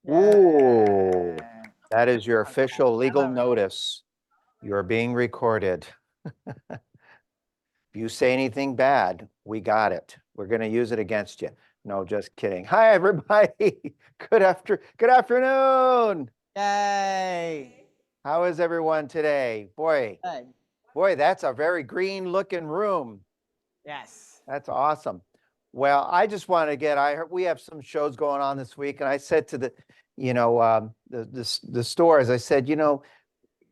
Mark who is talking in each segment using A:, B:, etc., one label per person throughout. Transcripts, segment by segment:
A: Ooh,
B: Yeah.
A: that is your official legal
B: Hello.
A: notice. You're being recorded. If you say anything bad, we got it. We're going to use it against you. No, just kidding. Hi, everybody. Good afternoon.
B: Yay.
A: How is everyone today? Boy,
B: Good.
A: that's a very green looking room.
B: Yes.
A: That's awesome. Well, I just want to I heard we have some shows going on this week, and I said to the stores, I said,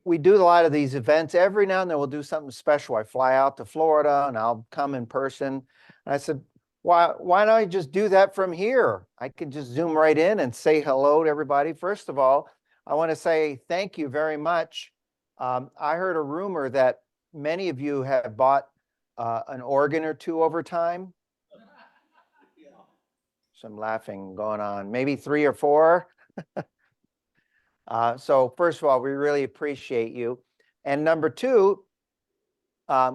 A: we do a lot of these events. Every now and then we'll do something special. I fly out to Florida and I'll come in person. And I said, why don't I just do that from here? I can just zoom right in and say hello to everybody. First of all, I want to say thank you very much. I heard a rumor that many of you have bought an organ or two over time. Some laughing going on, maybe 3 or 4. So first of all, we really appreciate you. And number 2,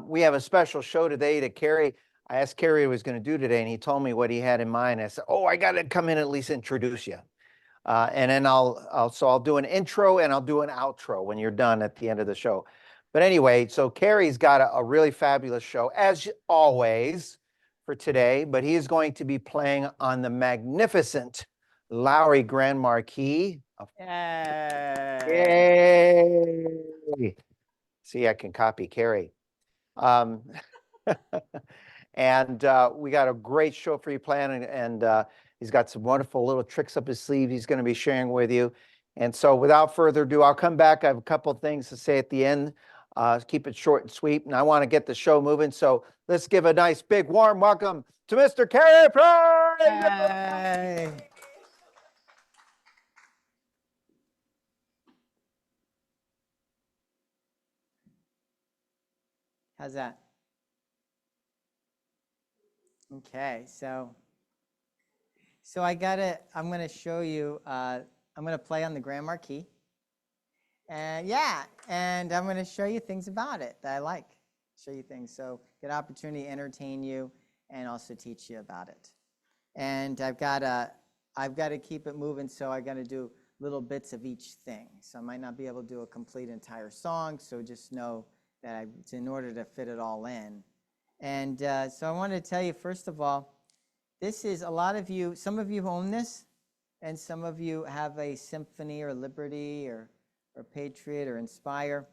A: we have a special show today to Cary. I asked Cary what he was going to do today, and he told me what he had in mind. I said, "Oh, I got to come in and at least introduce you." And then I'll do an intro and I'll do an outro when you're done at the end of the show. But anyway, so Cary's got a really fabulous show, as always, for today. But he is going to be playing on the magnificent Lowrey Grand Marquee.
B: Yay.
A: Yay! See, I can copy Cary. Um, and we got a great show for you planned, and he's got some wonderful little tricks up his sleeve he's going to be sharing with you. And so without further ado, I'll come back. I have a couple of things to say at the end. Keep it short and sweet, and I want to get the show moving. So let's give a nice, big, warm welcome to Mr. Cary Prime.
B: Yay. How's that? Okay, so I'm going to show you, I'm going to play on the Grand Marquee. And and I'm going to show you things about it that I like. Show you things. So good opportunity to entertain you and also teach you about it. And I've got to keep it moving, so I got to do little bits of each thing. So I might not be able to do a complete entire song, so just know that it's in order to fit it all in. And so I wanted to tell you, first of all, this is some of you own this, and some of you have a Symphony or Liberty or Patriot or Inspire.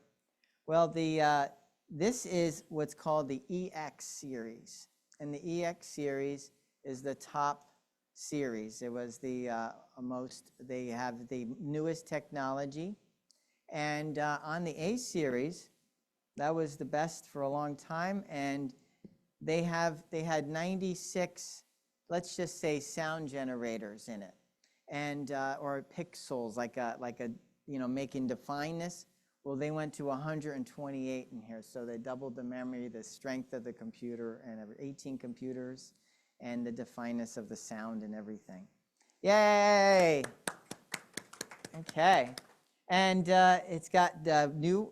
B: Well, this is what's called the EX series, and the EX series is the top series. It was they have the newest technology, and on the A series, that was the best for a long time, and they had 96, let's just say, sound generators in it, and or pixels, like a making defineness. Well, they went to 128 in here, so they doubled the memory, the strength of the computer, and 18 computers, and the defineness of the sound and everything. Yay! Okay, and it's got new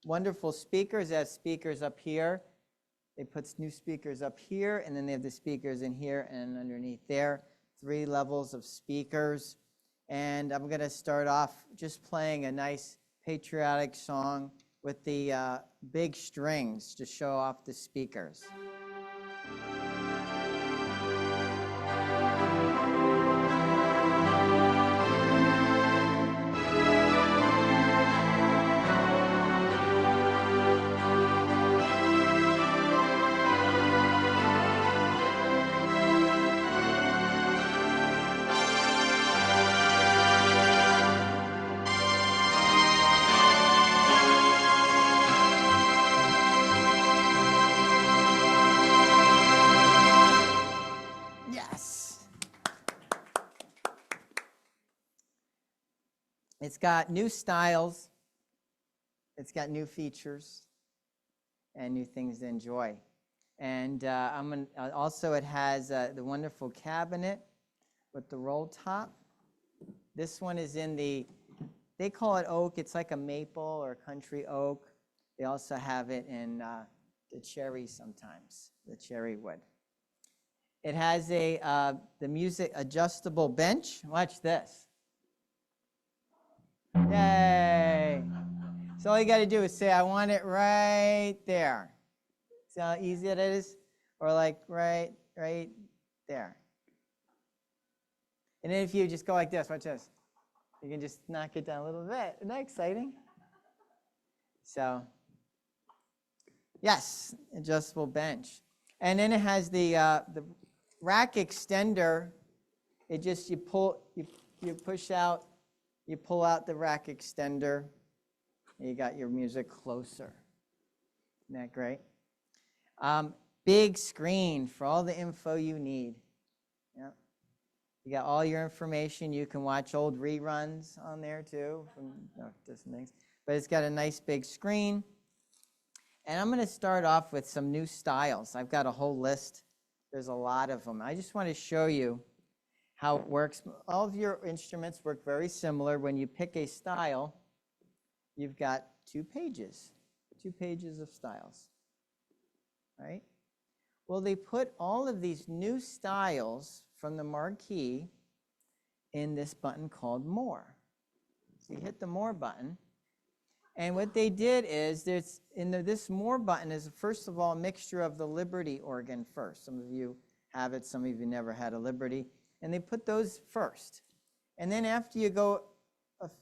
B: wonderful speakers. It has speakers up here. They put new speakers up here, and then they have the speakers in here and underneath there. 3 levels of speakers. And I'm going to start off just playing a nice patriotic song with the big strings to show off the speakers. It's got new styles, it's got new features, and new things to enjoy. And also it has the wonderful cabinet with the roll top. This one is in they call it oak. It's like a maple or country oak. They also have it in the cherry sometimes, the cherry wood. It has the music adjustable bench. Watch this. Yay. So all you got to do is say, I want it right there. See how easy it is? Or like right there. And then if you just go like this, watch this. You can just knock it down a little bit. Isn't that exciting? So, yes, adjustable bench. And then it has the rack extender. It just, you push out, you pull out the rack extender, and you got your music closer. Isn't that great? Big screen for all the info you need. Yep. You got all your information. You can watch old reruns on there too from different things. But it's got a nice big screen. And I'm going to start off with some new styles. I've got a whole list. There's a lot of them. I just want to show you how it works. All of your instruments work very similar. When you pick a style, you've got 2 pages of styles, right? Well, they put all of these new styles from the Marquee in this button called More. So you hit the More button, and what they did is this More button is, first of all, a mixture of the Liberty organ first. Some of you have it, some of you never had a Liberty, and they put those first. And then after you go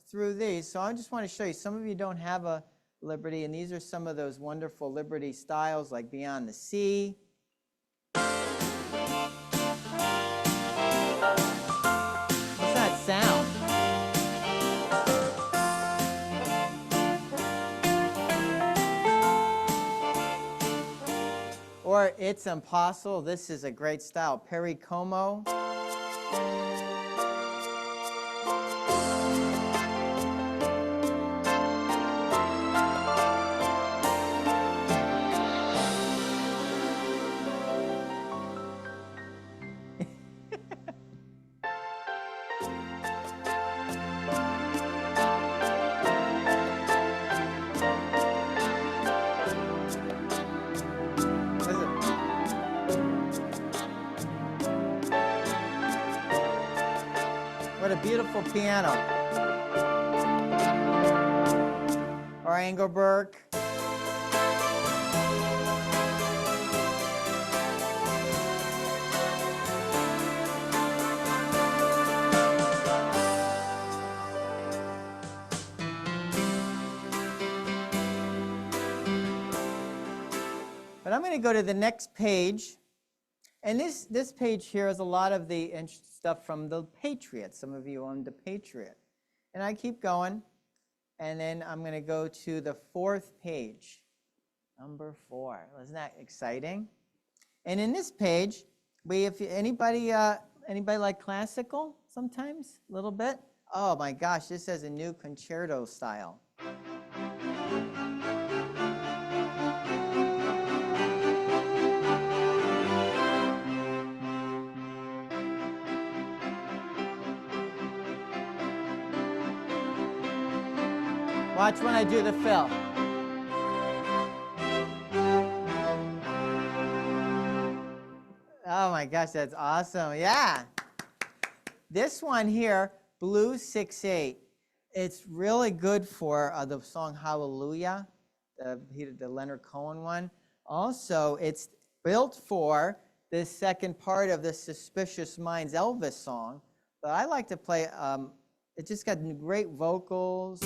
B: through these, so I just want to show you, some of you don't have a Liberty, and these are some of those wonderful Liberty styles like Beyond the Sea. What's that sound? Or It's Impossible. This is a great style. Perry Como. What a beautiful piano. Or Engelberg. But I'm going to go to the next page. And this page here is a lot of the stuff from the Patriot. Some of you own the Patriot. And I keep going. And then I'm going to go to the 4th page. Number 4. Isn't that exciting? And in this page, if anybody like classical sometimes? A little bit? Oh my gosh, this has a new concerto style. Watch when I do the fill. Oh my gosh, that's awesome. Yeah. This one here, Blues 6/8. It's really good for the song Hallelujah, the Leonard Cohen one. Also, it's built for the second part of the Suspicious Minds Elvis song. But I like to play, it just got great vocals.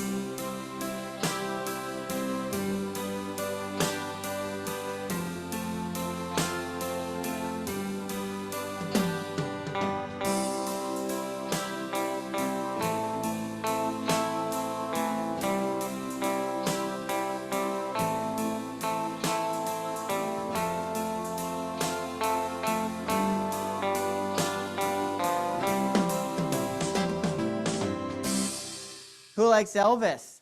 B: Who likes Elvis?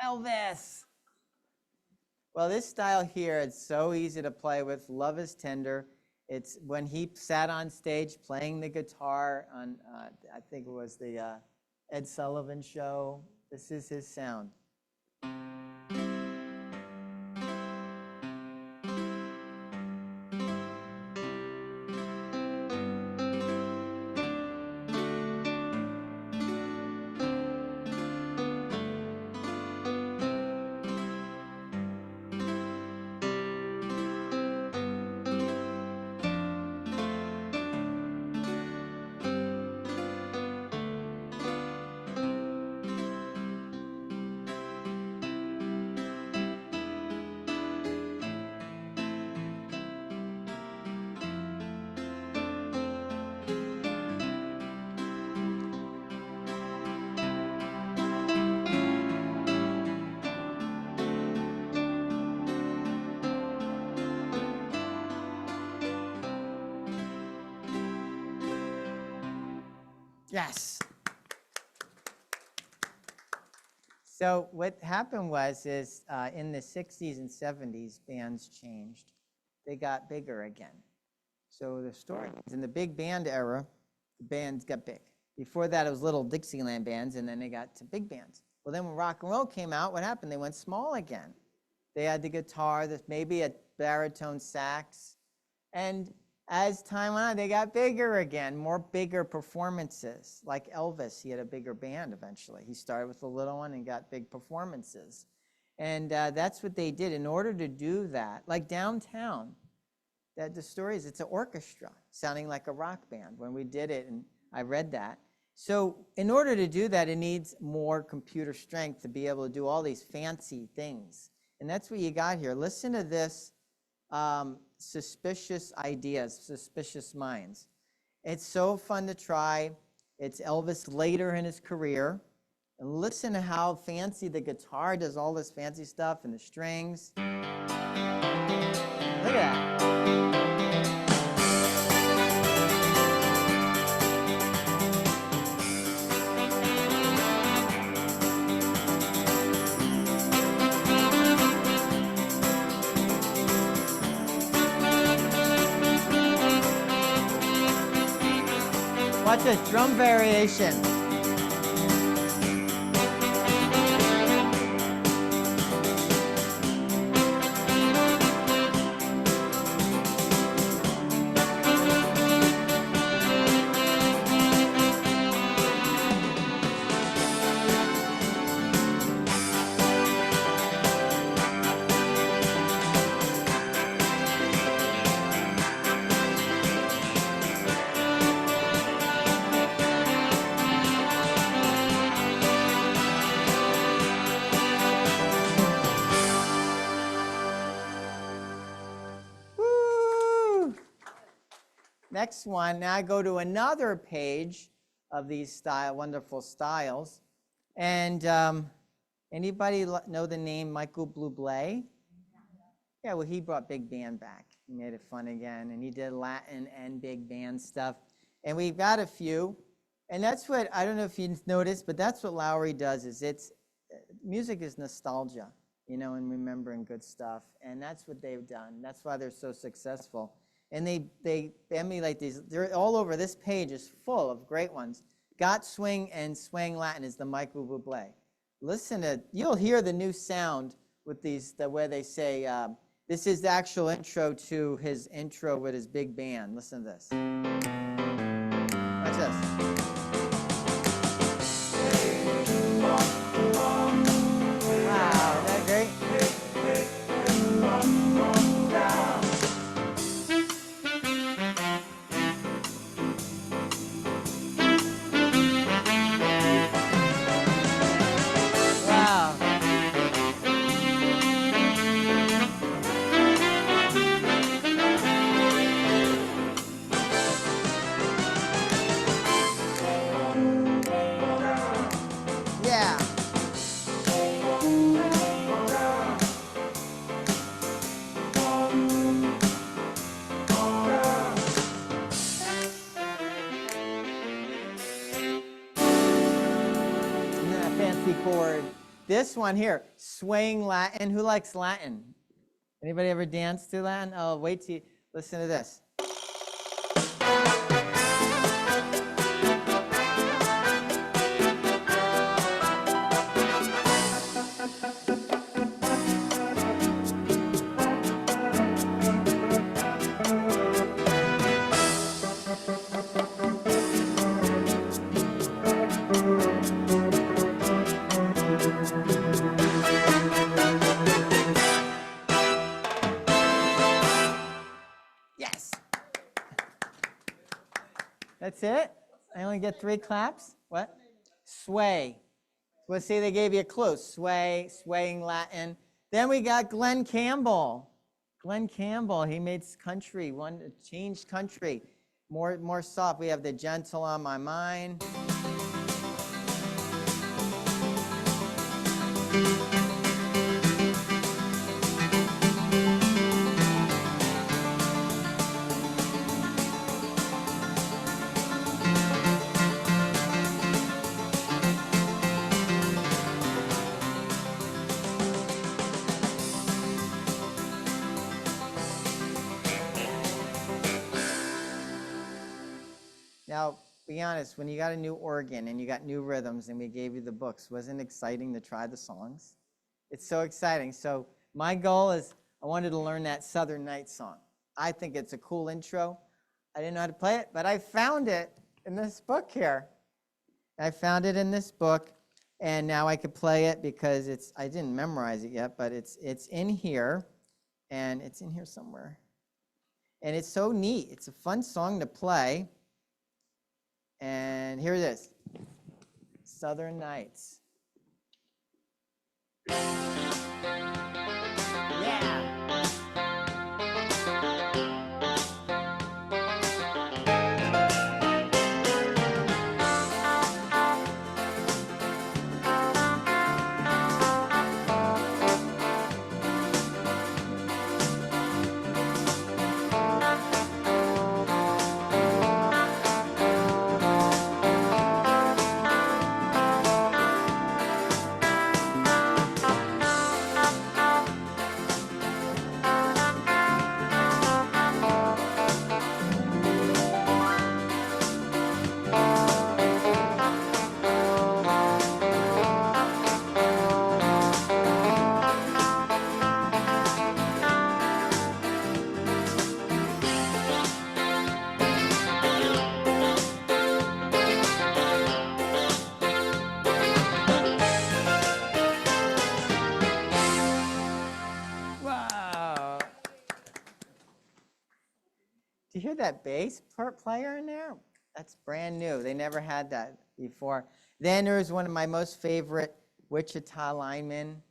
B: Elvis! Well, this style here, it's so easy to play with. Love is Tender. It's when he sat on stage playing the guitar on, I think it was the Ed Sullivan show. This is his sound. Yes. So what happened was in the 60s and 70s, bands changed. They got bigger again. So the story is in the big band era, the bands got big. Before that, it was little Dixieland bands, and then they got to big bands. Well, then when rock and roll came out, what happened? They went small again. They had the guitar, maybe a baritone sax, and as time went on, they got bigger again, more bigger performances. Like Elvis, he had a bigger band eventually. He started with a little one and got big performances. And that's what they did. In order to do that, like downtown, the story is it's an orchestra sounding like a rock band when we did it, and I read that. So in order to do that, it needs more computer strength to be able to do all these fancy things. And that's what you got here. Listen to this. Suspicious ideas, suspicious minds. It's so fun to try. It's Elvis later in his career. And listen to how fancy the guitar does, all this fancy stuff, and the strings. Look at that. Watch this drum variation. Next one, now I go to another page of these wonderful styles. And anybody know the name Michael Bublé? Yeah, well, he brought big band back. He made it fun again, and he did Latin and big band stuff. And we've got a few. And that's what, I don't know if you noticed, but that's what Lowrey does, is music is nostalgia, and remembering good stuff. And that's what they've done. That's why they're so successful. And they emulate these. They're all over. This page is full of great ones. Got Swing and Swing Latin is the Michael Bublé. Listen to, you'll hear the new sound with these, the way they say, this is the actual intro to his intro with his big band. Listen to this. Watch this. Wow, isn't that great? Chord. This one here, swing Latin. Who likes Latin? Anybody ever dance to Latin? Oh, wait till you listen to this. That's it? I only get 3 claps? What? Sway. Let's see, they gave you a clue. Sway, swaying Latin. Then we got Glenn Campbell. Glenn Campbell, he made country, changed country. More soft. We have The Gentle on My Mind. be honest, when you got a new organ and you got new rhythms and we gave you the books, wasn't it exciting to try the songs? It's so exciting. So my goal is I wanted to learn that Southern Nights song. I think it's a cool intro. I didn't know how to play it, but I found it in this book here. I found it in this book, and now I could play it because I didn't memorize it yet, but it's in here, and it's in here somewhere. And it's so neat. It's a fun song to play. And here it is, Southern Nights. Yeah. Do you hear that bass player in there? That's brand new. They never had that before. Then there's one of my most favorite Wichita linemen.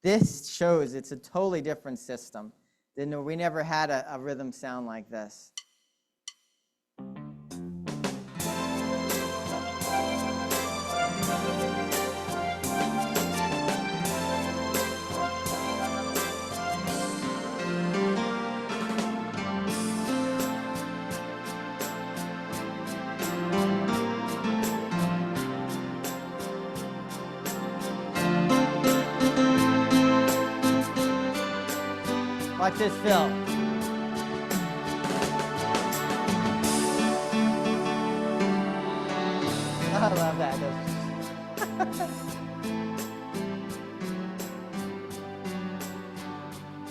B: This shows it's a totally different system. We never had a rhythm sound like this. Watch this, Phil. I love that.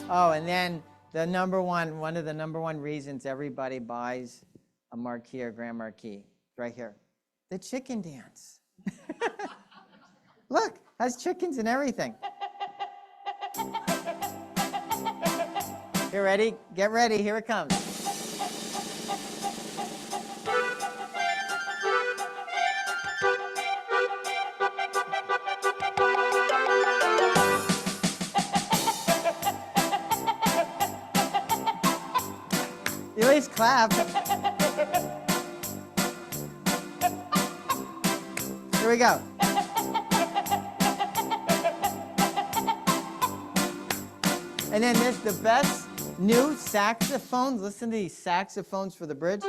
B: Oh, and then one of the number one reasons everybody buys a Marquee or Grand Marquee, right here, the chicken dance. Look, has chickens and everything. You ready? Get ready, here it comes. You at least clap. Here we go. And then there's the best new saxophones. Listen to these saxophones for the bridge.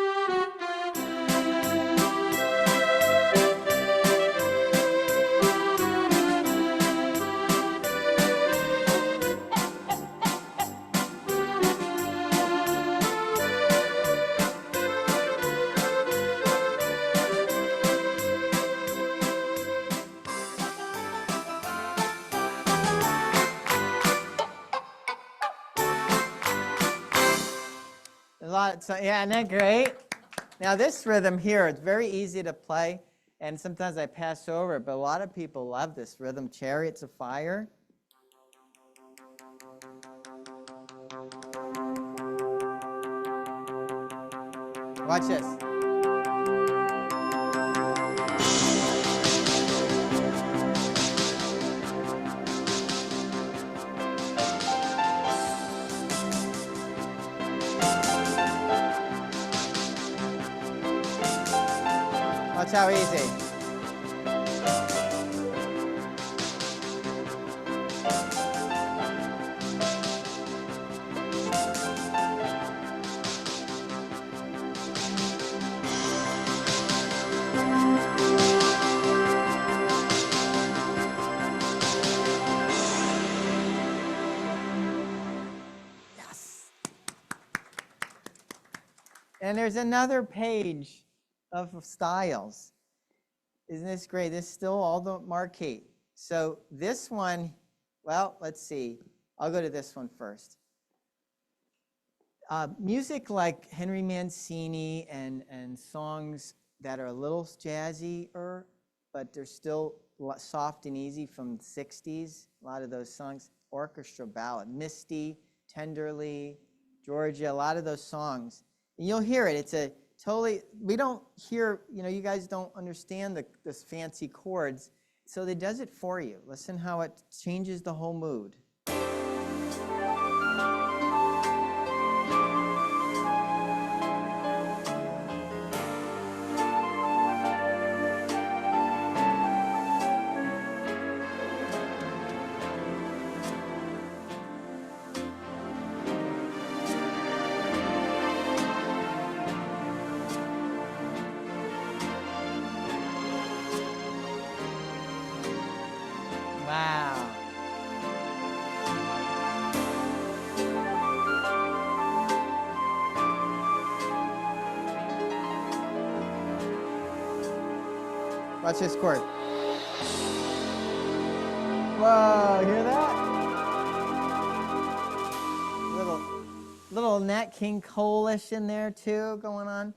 B: Yeah, isn't that great? Now this rhythm here, it's very easy to play, and sometimes I pass over it, but a lot of people love this rhythm, Chariots of Fire. Watch this. Watch how easy. Yes. And there's another page of styles. Isn't this great? This is still all the Marquee. So this one, well, let's see. I'll go to this one first. Music like Henry Mancini and songs that are a little jazzier, but they're still soft and easy from the 60s. A lot of those songs, orchestra ballad, Misty, Tenderly, Georgia, a lot of those songs. And you'll hear it. It's a totally, we don't hear, you guys don't understand this fancy chords. So it does it for you. Listen how it changes the whole mood. Wow. Watch this chord. Whoa, hear that? Little Nat King Cole-ish in there too going on.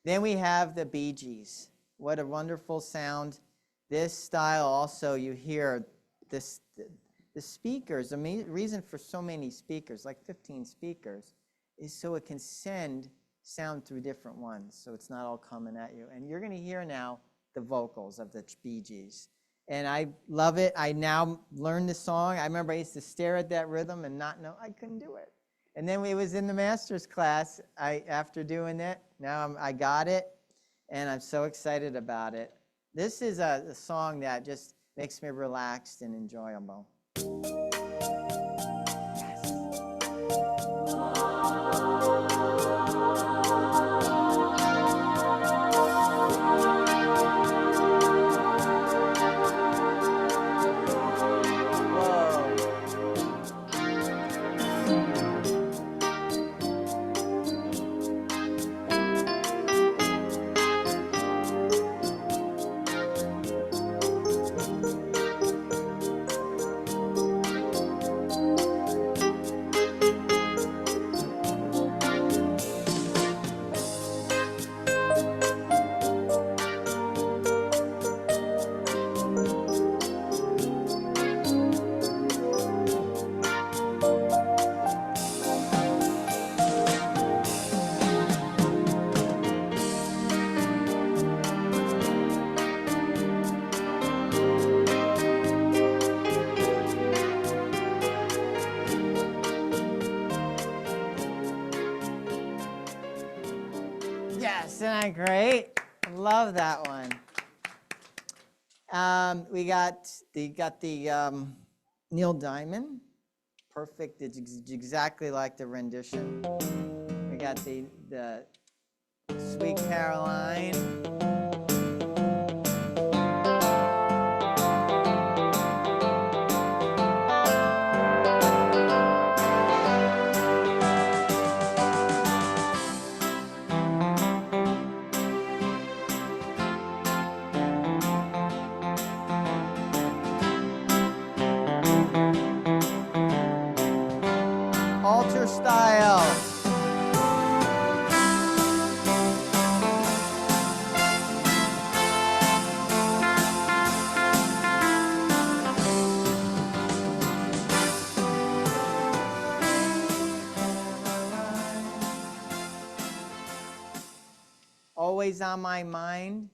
B: Then we have the Bee Gees. What a wonderful sound. This style also, you hear the speakers, the reason for so many speakers, like 15 speakers, is so it can send sound through different ones, so it's not all coming at you. And you're going to hear now the vocals of the Bee Gees. And I love it. I now learned the song. I remember I used to stare at that rhythm and not know, I couldn't do it. And then it was in the master's class, after doing it, now I got it, and I'm so excited about it. This is a song that just makes me relaxed and enjoyable. Yes, isn't that great? I love that one. We got the Neil Diamond, perfect. It's exactly like the rendition. We got the Sweet Caroline. Alter style. Always on my mind.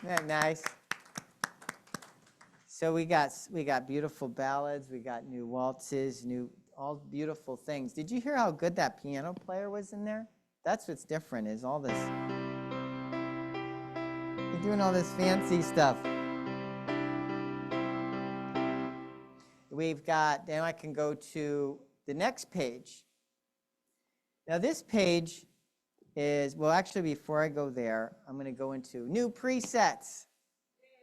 B: that nice? So we got beautiful ballads, we got new waltzes, all beautiful things. Did you hear how good that piano player was in there? That's what's different, is all this. You're doing all this fancy stuff. We've got, now I can go to the next page. Now this page is, well, actually before I go there, I'm going to go into new presets.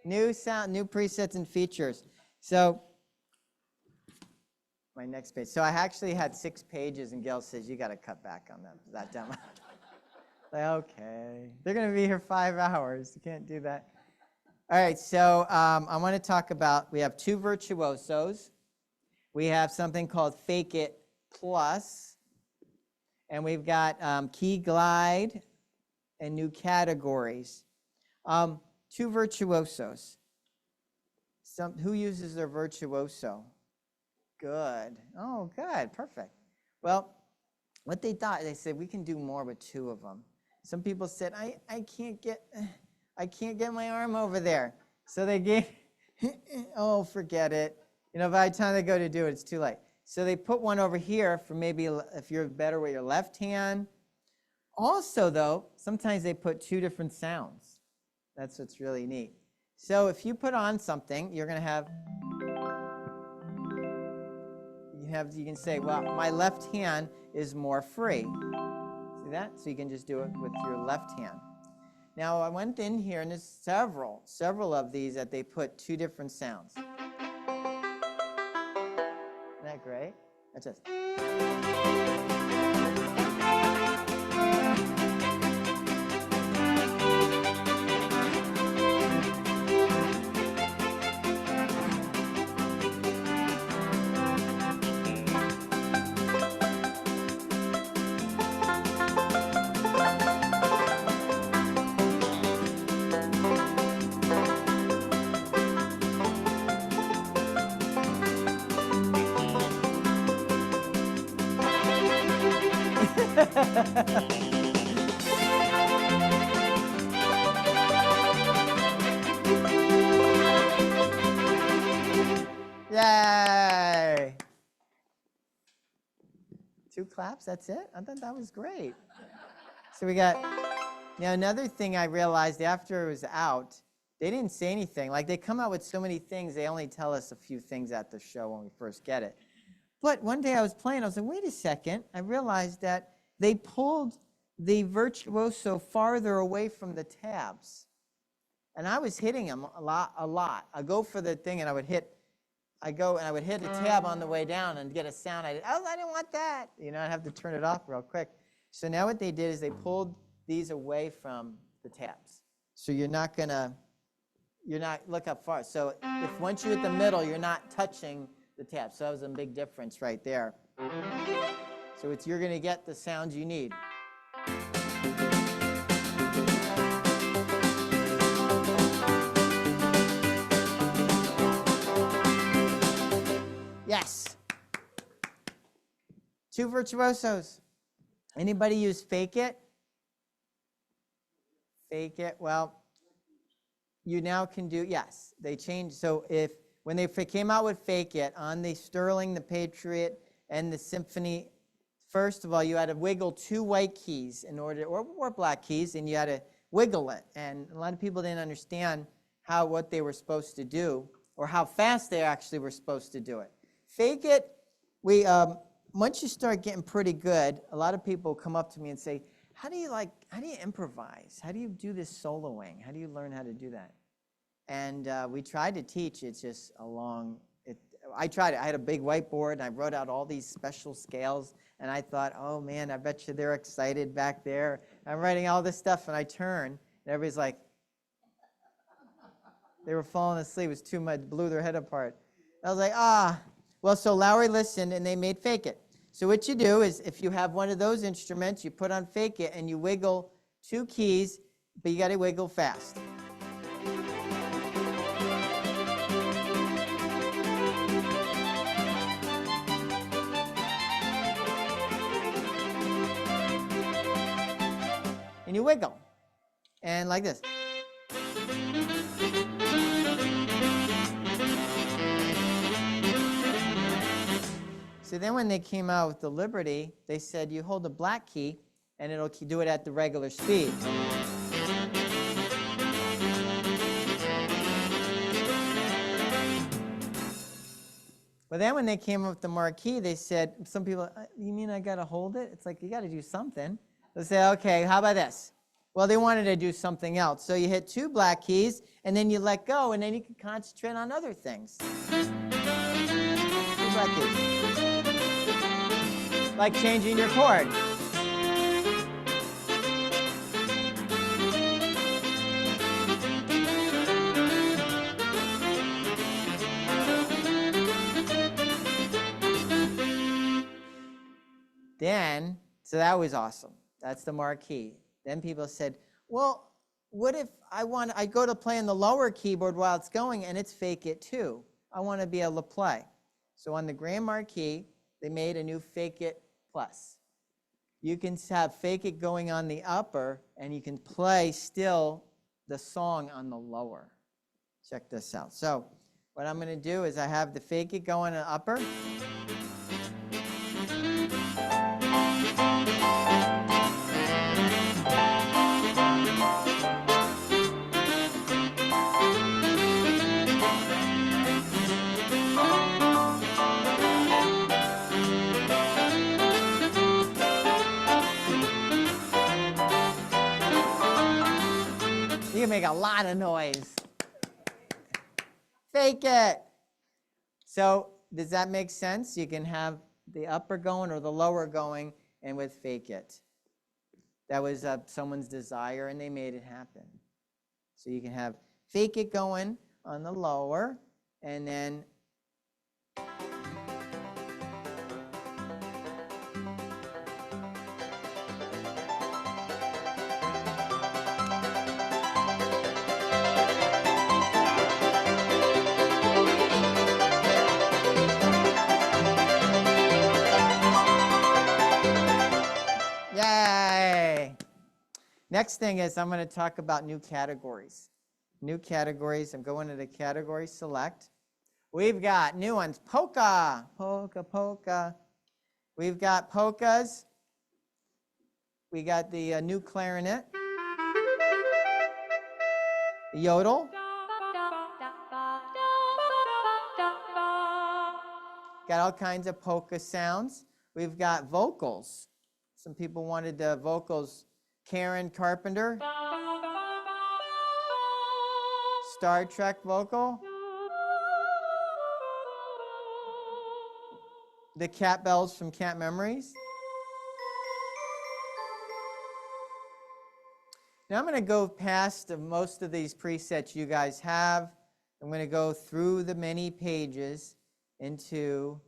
B: New sound, new presets and features. So, my next page. So I actually had 6 pages, and Gail says, you got to cut back on that demo. Like, okay. They're going to be here 5 hours. You can't do that. All right, so I want to talk about, we have 2 virtuosos. We have something called Fake It Plus. And we've got Key Glide and new categories. 2 virtuosos. Who uses their virtuoso? Good. Oh, good. Perfect. Well, what they thought, they said, we can do more with 2 of them. Some people said, I can't get my arm over there. So they gave, oh, forget it. You know, by the time they go to do it, it's too late. So they put one over here for maybe if you're better with your left hand. Also, though, sometimes they put 2 different sounds. That's what's really neat. So if you put on something, you're going to have, you can say, well, my left hand is more free. See that? So you can just do it with your left hand. Now I went in here, and there's several of these that they put 2 different sounds. Isn't that great? That's just. Yay! 2 claps, that's it? I thought that was great. So we got, now another thing I realized after it was out, they didn't say anything. Like, they come out with so many things, they only tell us a few things at the show when we first get it. But one day I was playing, I was like, wait a second. I realized that they pulled the virtuoso farther away from the tabs. And I was hitting them a lot. I go for the thing, and I would hit a tab on the way down and get a sound. I didn't want that. You know, I'd have to turn it off real quick. So now what they did is they pulled these away from the tabs. So look up far. So if once you hit the middle, you're not touching the tab. So that was a big difference right there. So you're going to get the sounds you need. Yes. 2 virtuosos. Anybody use Fake It? Fake It. Well, you now can do, yes. They changed. So when they came out with Fake It on the Sterling, the Patriot, and the Symphony, first of all, you had to wiggle 2 white keys in order, or black keys, and you had to wiggle it. And a lot of people didn't understand what they were supposed to do, or how fast they actually were supposed to do it. Fake It, once you start getting pretty good, a lot of people come up to me and say, how do you improvise? How do you do this soloing? How do you learn how to do that? And we tried to teach. It's just I tried it. I had a big whiteboard, and I wrote out all these special scales, and I thought, oh man, I bet you they're excited back there. I'm writing all this stuff, and I turn, and everybody's like, they were falling asleep. It was too much, blew their head apart. I was like, well, so Lowrey listened, and they made Fake It. So what you do is, if you have one of those instruments, you put on Fake It, and you wiggle 2 keys, but you got to wiggle fast. And you wiggle, and like this. So then when they came out with the Liberty, they said you hold the black key and it'll do it at the regular speed. But then when they came up with the Marquee, they said, some people, you mean I got to hold it? It's like, you got to do something. They say, okay, how about this? Well, they wanted to do something else. So you hit 2 black keys, and then you let go, and then you can concentrate on other things. 2 black keys. Like changing your chord. Then, so that was awesome. That's the Marquee. Then people said, well, what if I go to play on the lower keyboard while it's going and it's fake it too? I want to be able to play. So on the Grand Marquee, they made a new Fake It Plus. You can have Fake It going on the upper and you can play still the song on the lower. Check this out. So what I'm going to do is I have the Fake It going on the upper. You can make a lot of noise. Fake it. So does that make sense? You can have the upper going or the lower going and with Fake It. That was someone's desire and they made it happen. So you can have Fake It going on the lower and then yay! Next thing is I'm going to talk about new categories. New categories. I'm going to the category select. We've got new ones. Polka. Polka, polka. We've got polkas. We got the new clarinet. The yodel. Got all kinds of polka sounds. We've got vocals. Some people wanted the vocals. Karen Carpenter. Star Trek vocal. The cat bells from Cat Memories. Now I'm going to go past most of these presets you guys have. I'm going to go through the many pages into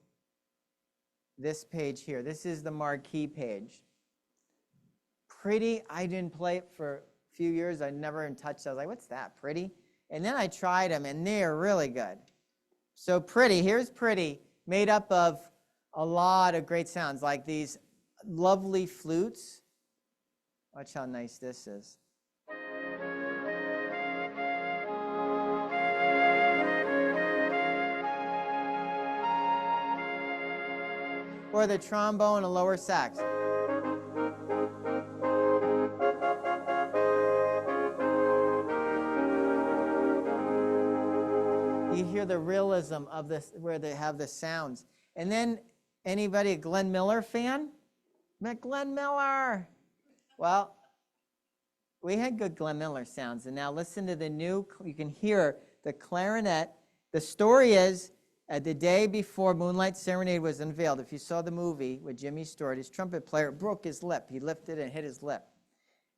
B: this page here. This is the Marquee page. Pretty, I didn't play it for a few years. I never even touched it. I was like, what's that, Pretty? And then I tried them, and they're really good. So Pretty, here's Pretty, made up of a lot of great sounds, like these lovely flutes. Watch how nice this is. Or the trombone and lower sax. You hear the realism of this, where they have the sounds. And then, anybody a Glenn Miller fan? Glenn Miller! Well, we had good Glenn Miller sounds. And now listen to the new, you can hear the clarinet. The story is, the day before Moonlight Serenade was unveiled, if you saw the movie with Jimmy Stewart, his trumpet player broke his lip. He lifted it and hit his lip.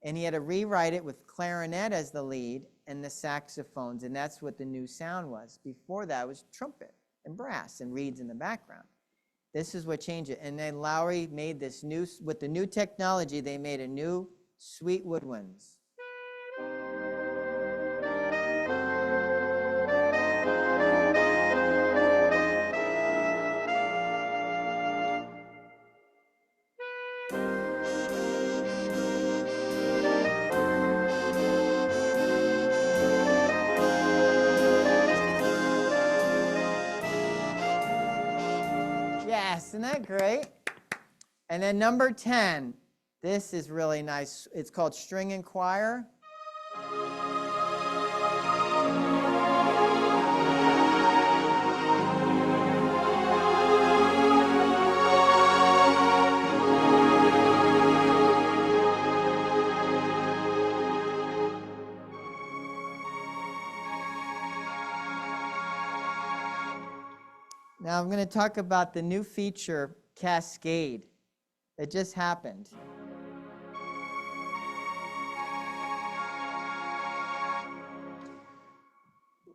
B: And he had to rewrite it with clarinet as the lead and the saxophones, and that's what the new sound was. Before that was trumpet and brass and reeds in the background. This is what changed it. And then Lowrey made this new, with the new technology, they made a new sweet woodwinds. Yes, Isn't that great? And then number 10. This is really nice. It's called String and Choir. Now I'm going to talk about the new feature, Cascade. It just happened.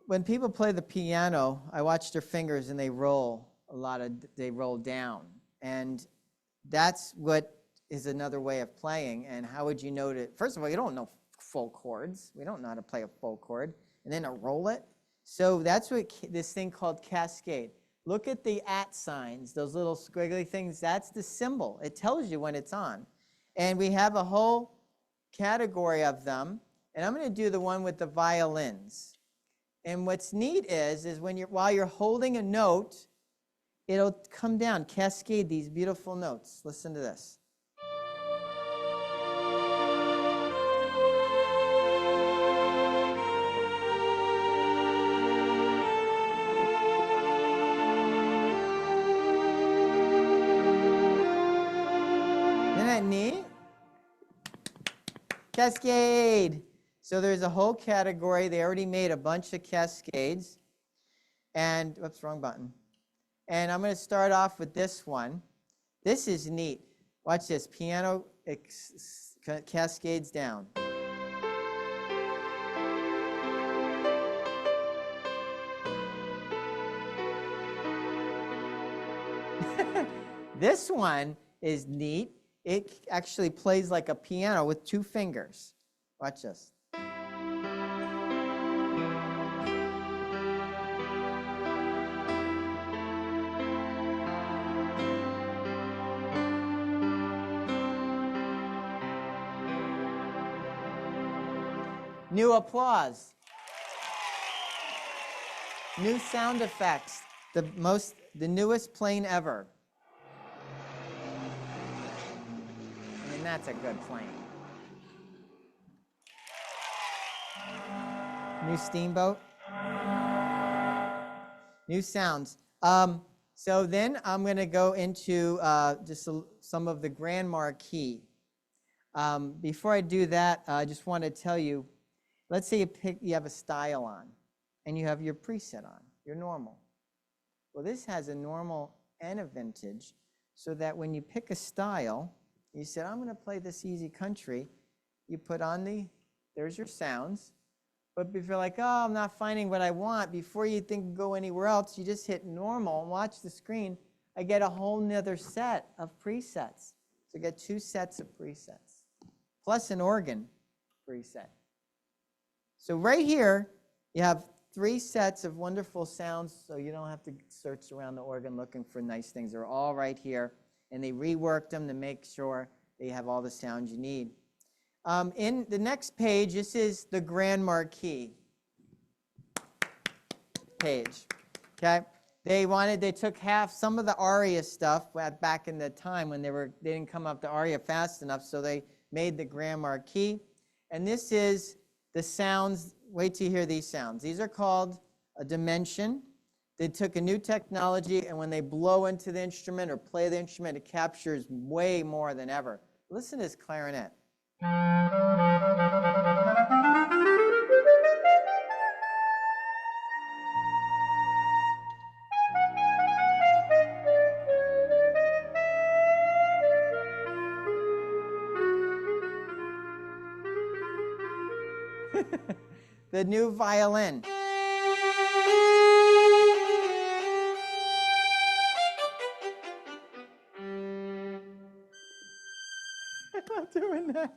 B: When people play the piano, I watch their fingers and they roll they roll down. And that's what is another way of playing. And how would you know first of all, you don't know full chords. We don't know how to play a full chord. And then to roll it. So that's what this thing called Cascade. Look at the @ signs, those little squiggly things. That's the symbol. It tells you when it's on. And we have a whole category of them. And I'm going to do the one with the violins. And what's neat is while you're holding a note, it'll come down, cascade these beautiful notes. Listen to this. Isn't that neat? Cascade. So there's a whole category. They already made a bunch of cascades. And, whoops, wrong button. And I'm going to start off with this one. This is neat. Watch this. Piano cascades down. This one is neat. It actually plays like a piano with 2 fingers. Watch this. New applause. New sound effects. The newest plane ever. I mean, that's a good plane. New steamboat. New sounds. So then I'm going to go into just some of the Grand Marquee. Before I do that, I just want to tell you, let's say you have a style on, and you have your preset on, your normal. Well, this has a normal and a vintage, so that when you pick a style, you said, I'm going to play this easy country, you put on there's your sounds. But if you're like, oh, I'm not finding what I want, before you think go anywhere else, you just hit normal and watch the screen. I get a whole nother set of presets. So I get 2 sets of presets, plus an organ preset. So right here, you have 3 sets of wonderful sounds, so you don't have to search around the organ looking for nice things. They're all right here, and they reworked them to make sure that you have all the sounds you need. In the next page, this is the Grand Marquee page. Okay, they took some of the aria stuff back in the time when they didn't come up to aria fast enough, so they made the Grand Marquee. And this is the sounds. Wait till you hear these sounds. These are called a dimension. They took a new technology, and when they blow into the instrument or play the instrument, it captures way more than ever. Listen to this clarinet. The new violin. I'm not doing that.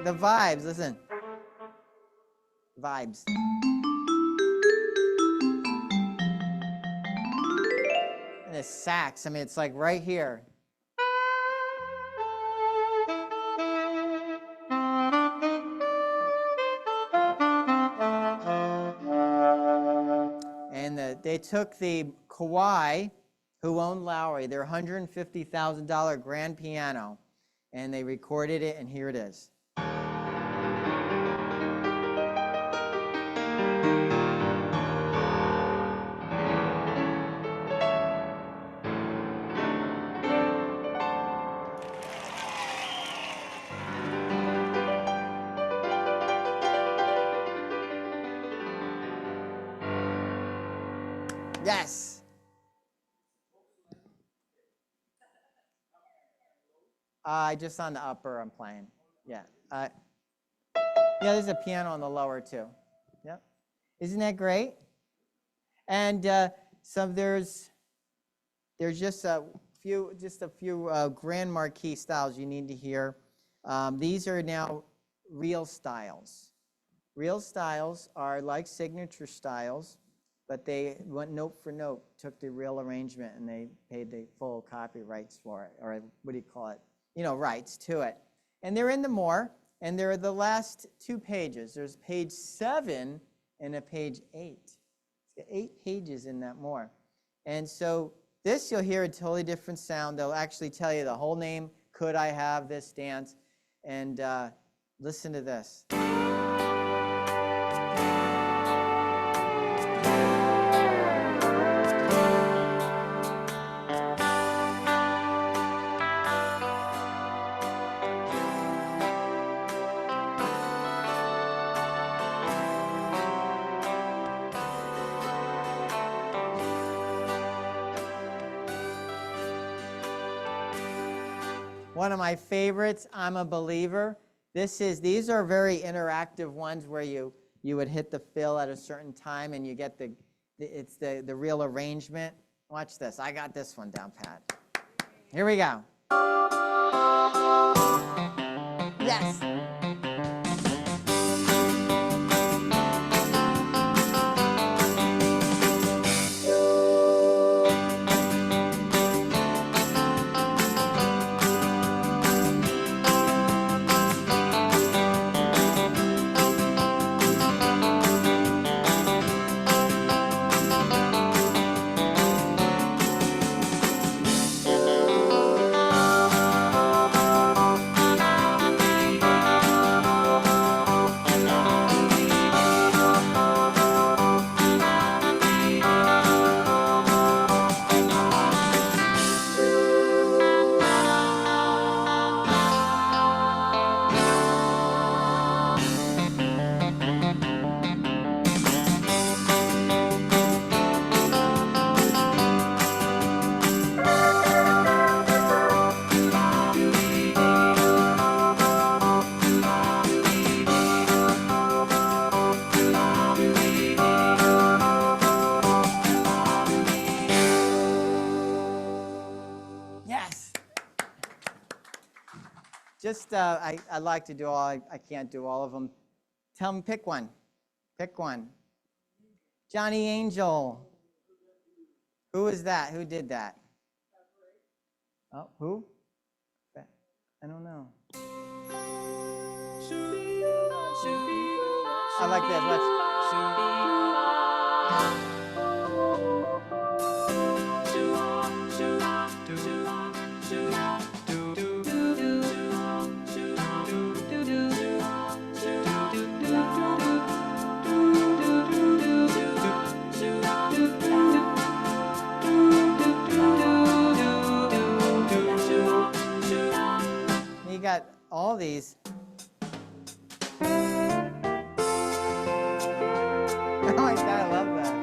B: The vibes, listen. Vibes. And the sax, I mean, it's like right here. And they took the Kawai, who owned Lowrey, their $150,000 grand piano, and they recorded it, and here it is. Yes. Just on the upper, I'm playing. Yeah. Yeah, there's a piano on the lower too. Yep. Isn't that great? And there's just a few grand marquee styles you need to hear. These are now real styles. Real styles are like signature styles, but they went note for note, took the real arrangement, and they paid the full copyrights for it, or what do you call it? Rights to it. And they're in the more, and they're the last 2 pages. There's page 7 and a page 8. It's got 8 pages in that more. And so this, you'll hear a totally different sound. They'll actually tell you the whole name, Could I Have This Dance? And listen to this. One of my favorites, I'm a Believer. These are very interactive ones where you would hit the fill at a certain time and you get the real arrangement. Watch this. I got this one down pat. Here we go. Yes. I like to do all, I can't do all of them. Tell them, pick one. Pick one. Johnny Angel. Who is that? Who did that? Oh, who? I don't know. I like this. You got all these. Oh my God, I love that.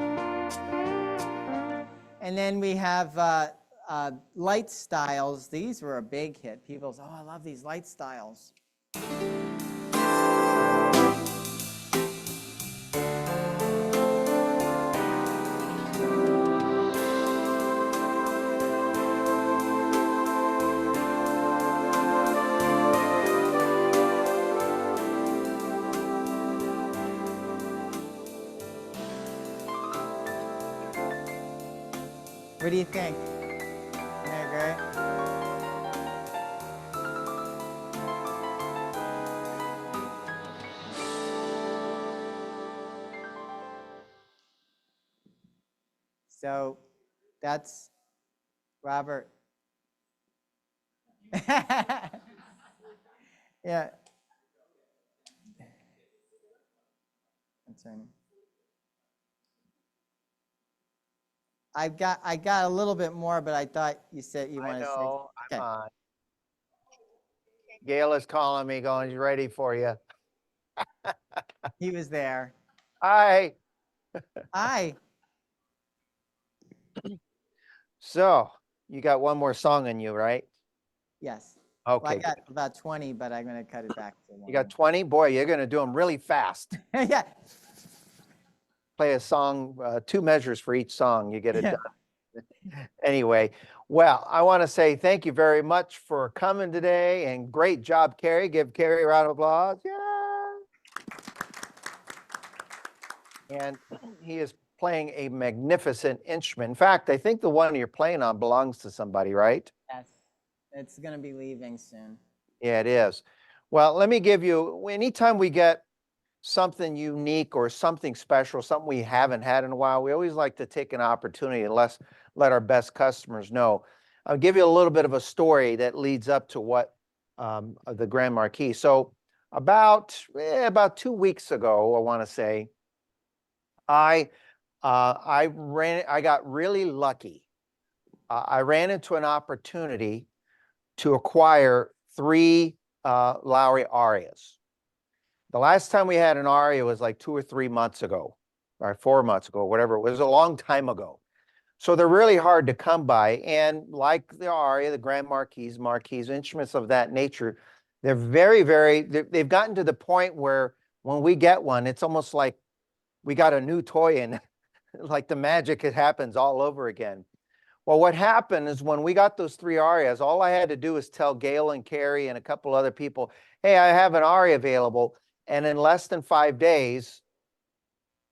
B: And then we have light styles. These were a big hit. People say, oh, I love these light styles. What do you think? Isn't that great? So That's Robert. Yeah. That's right. I got a little bit more, but I thought you said you
A: I
B: want to say.
A: know, I'm
B: Okay.
A: on. Gail is calling me, going, "He's ready for you."
B: He was there.
A: Hi.
B: Hi.
A: So you got one more song in you, right?
B: Yes. Well, I
A: Okay,
B: got
A: good.
B: about 20, but I'm going to cut it back to
A: You got
B: one.
A: 20? Boy, you're going to do them really fast.
B: Yeah.
A: Play a song, 2 measures for each song. You get it
B: Yeah.
A: done. Anyway, well, I want to say thank you very much for coming today, and great job, Cary. Give Cary a round of applause. Yeah. And he is playing a magnificent instrument. In fact, I think the one you're playing on belongs to somebody, right?
B: Yes. It's going to be leaving soon.
A: Yeah, it is. Well, let me give you, anytime we get something unique or something special, something we haven't had in a while, we always like to take an opportunity and let our best customers know. I'll give you a little bit of a story that leads up to what the Grand Marquee. So about 2 weeks ago, I want to say, I got really lucky. I ran into an opportunity to acquire 3 Lowrey arias. The last time we had an aria was like 2 or 3 months ago, or 4 months ago, whatever. It was a long time ago. So they're really hard to come by. And like the aria, the Grand Marquees, instruments of that nature, they're they've gotten to the point where when we get one, it's almost like we got a new toy and like the magic, it happens all over again. Well, what happened is when we got those 3 arias, all I had to do was tell Gail and Cary and a couple other people, hey, I have an aria available. And in less than 5 days,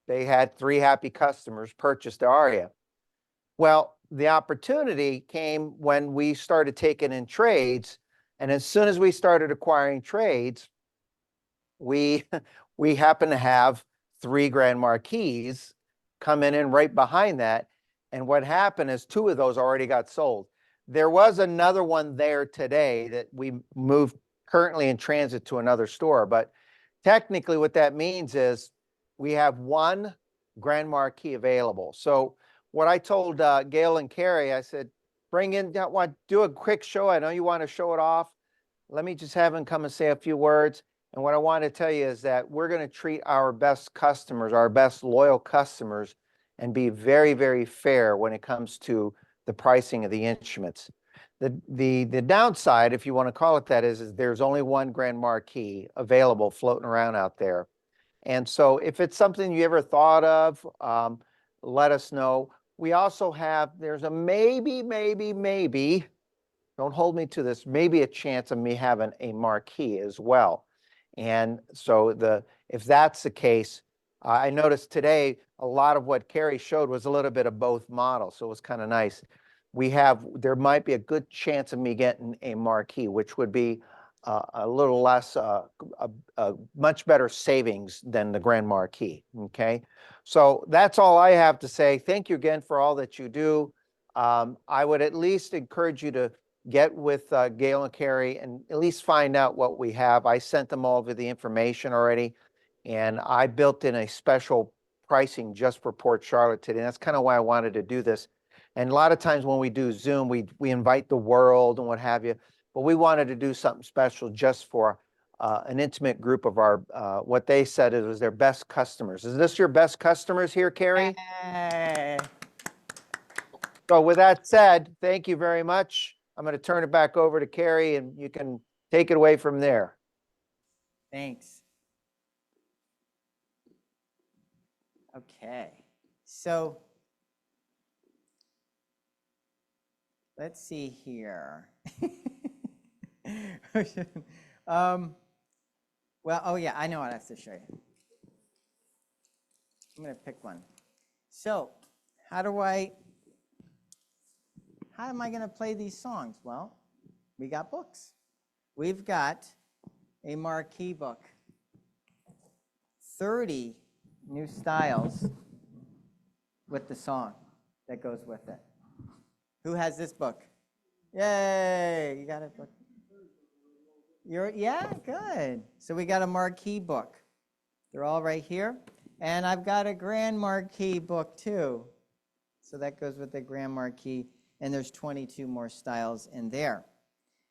A: they had 3 happy customers purchase the aria. Well, the opportunity came when we started taking in trades. And as soon as we started acquiring trades, we we happen to have 3 Grand Marquees coming in right behind that. And what happened is 2 of those already got sold. There was another one there today that we moved currently in transit to another store. But technically what that means is we have 1 Grand Marquee available. So what I told Gail and Cary, I said, do a quick show. I know you want to show it off. Let me just have them come and say a few words. And what I want to tell you is that we're going to treat our best customers, our best loyal customers, and be very, very fair when it comes to the pricing of the instruments. The downside, if you want to call it that, is there's only 1 Grand Marquee available floating around out there. And so if it's something you ever thought of, let us know. We also have, there's a maybe, don't hold me to this, maybe a chance of me having a Marquee as well. And so if that's the case, I noticed today a lot of what Cary showed was a little bit of both models, so it was kind of nice. There might be a good chance of me getting a Marquee, which would be a little less, a much better savings than the Grand Marquee. Okay, so that's all I have to say. Thank you again for all that you do. I would at least encourage you to get with Gail and Cary and at least find out what we have. I sent them all of the information already, and I built in a special pricing just for Port Charlotte today. That's kind of why I wanted to do this. And a lot of times when we do Zoom, we invite the world and what have you, but we wanted to do something special just for an intimate group of our, what they said it was their best customers. Is this your best customers here, Cary?
B: Hey.
A: So with that said, thank you very much. I'm going to turn it back over to Cary and you can take it away from there.
B: Thanks. Okay. So let's see here. Well, oh yeah, I know what I have to show you. I'm going to pick one. So how am I going to play these songs? Well, we got books. We've got a Marquee book, 30 new styles with the song that goes with it. Who has this book? Yay, you got a book. Yeah, good. So we got a Marquee book. They're all right here. And I've got a Grand Marquee book too. So that goes with the Grand Marquee. And there's 22 more styles in there.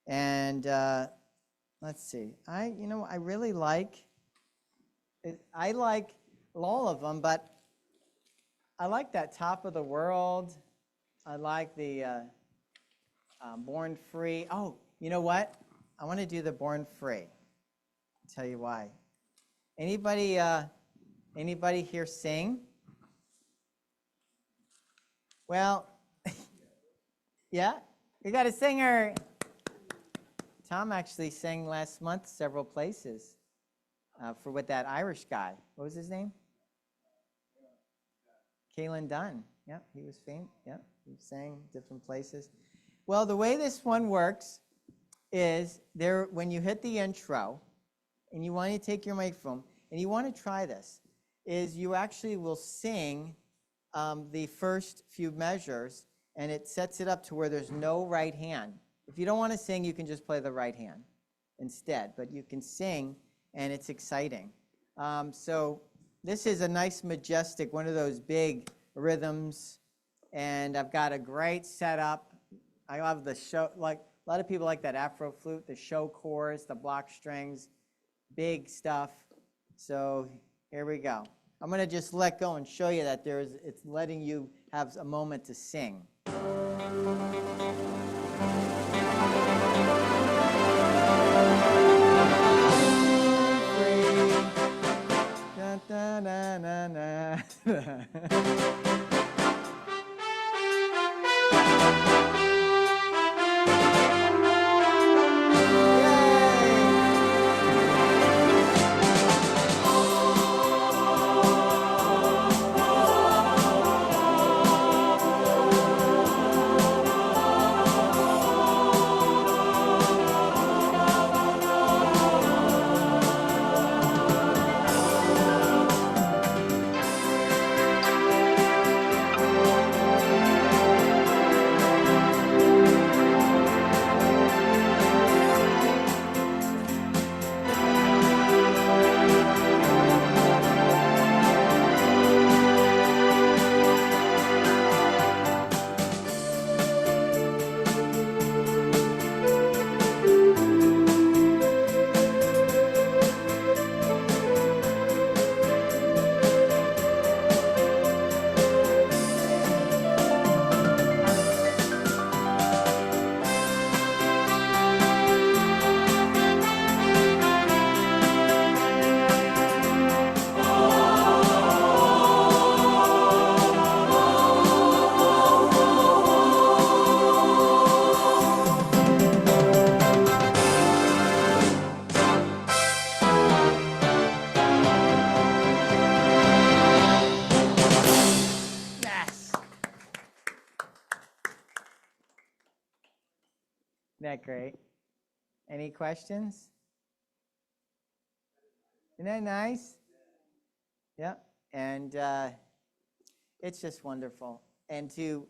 B: And let's see. I really like all of them, but I like that Top of the World. I like the Born Free. Oh, you know what? I want to do the Born Free. I'll tell you why. Anybody here sing? Well, yeah, you got a singer. Tom actually sang last month several places with that Irish guy. What was his name? Kalen Dunn. Yep, he was famous. Yep, he sang different places. Well, the way this one works is when you hit the intro and you want to take your microphone and you want to try this, is you actually will sing the first few measures, and it sets it up to where there's no right hand. If you don't want to sing, you can just play the right hand instead, but you can sing, and it's exciting. So this is a nice, majestic, one of those big rhythms, and I've got a great setup. I have the show, like a lot of people like that Afro flute, the show chorus, the block strings, big stuff. So here we go. I'm going to just let go and show you that it's letting you have a moment to sing. Da, da, na, na, na. Isn't that great? Any questions? Isn't that nice? Yeah, and it's just wonderful. And to